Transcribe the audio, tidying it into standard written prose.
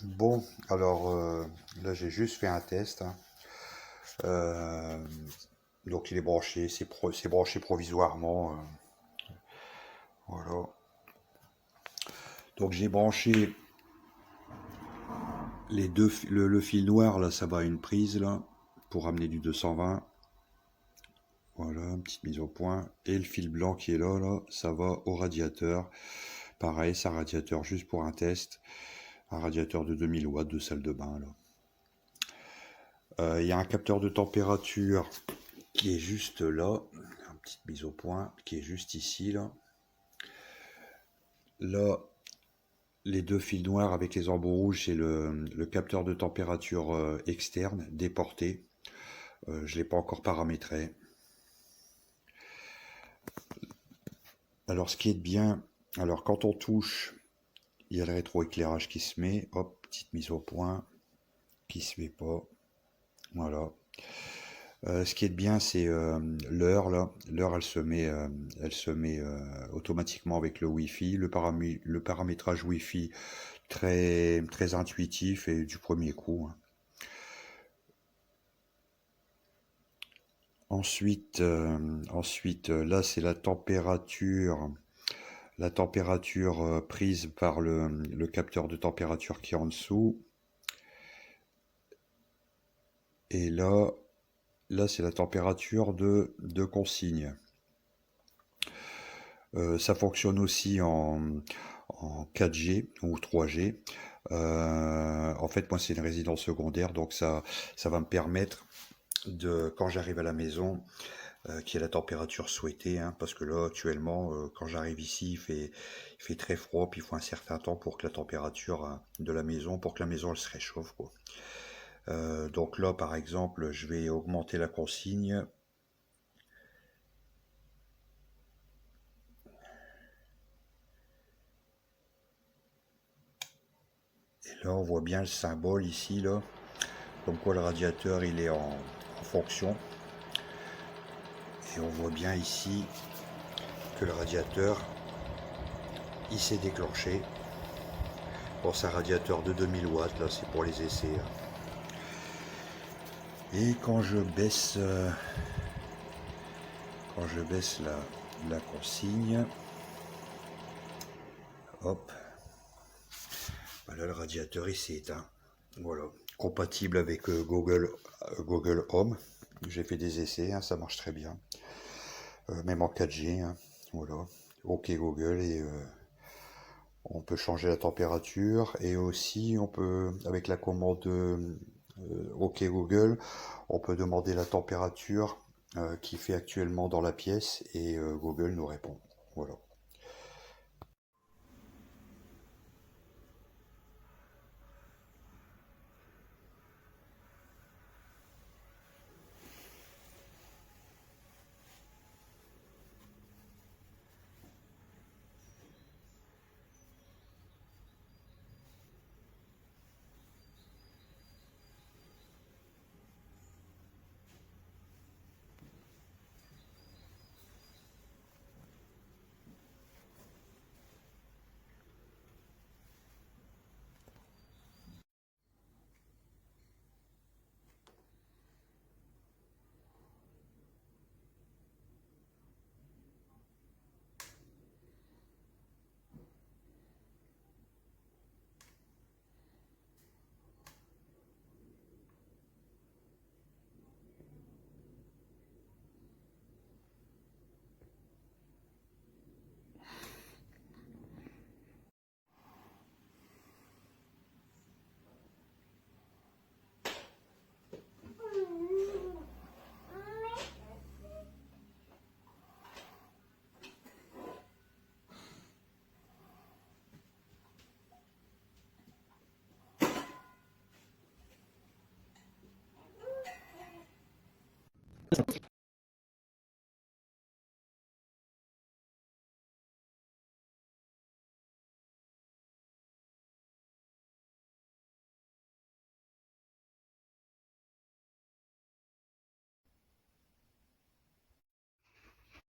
Bon, alors là j'ai juste fait un test, hein. Euh, donc il est branché, c'est branché provisoirement. Voilà. Donc j'ai branché le fil noir là, ça va à une prise là pour amener du 220. Voilà, une petite mise au point. Et le fil blanc qui est là, ça va au radiateur. Pareil, c'est un radiateur juste pour un test. Un radiateur de 2000 watts de salle de bain là. Il y a un capteur de température qui est juste là, une petite mise au point, qui est juste ici, là. Là, les deux fils noirs avec les embouts rouges, c'est le capteur de température externe, déporté. Je ne l'ai pas encore paramétré. Alors, ce qui est bien, alors quand on touche, il y a le rétroéclairage qui se met. Hop, petite mise au point, qui se met pas. Voilà. Ce qui est bien, c'est l'heure là. L'heure, elle se met automatiquement avec le Wi-Fi. Le paramétrage Wi-Fi très très intuitif et du premier coup, hein. Ensuite, là, c'est la température prise par le capteur de température qui est en dessous. Et là, c'est la température de consigne. Ça fonctionne aussi en 4G ou 3G. En fait, moi, c'est une résidence secondaire, donc ça va me permettre quand j'arrive à la maison, qu'il y ait la température souhaitée, hein, parce que là, actuellement, quand j'arrive ici, il fait très froid, puis il faut un certain temps pour que la température de la maison, pour que la maison, elle se réchauffe, quoi. Donc là, par exemple, je vais augmenter la consigne. Et là, on voit bien le symbole ici, là. Comme quoi le radiateur, il est en fonction. Et on voit bien ici que le radiateur, il s'est déclenché. Bon, c'est un radiateur de 2000 watts, là, c'est pour les essais, hein. Et quand je baisse la consigne, hop, voilà, le radiateur il s'est éteint. Voilà, compatible avec Google Home. J'ai fait des essais, hein, ça marche très bien. Même en 4G, hein, voilà. OK Google, et on peut changer la température, et aussi on peut, avec la commande OK Google, on peut demander la température qu'il fait actuellement dans la pièce, et Google nous répond. Voilà.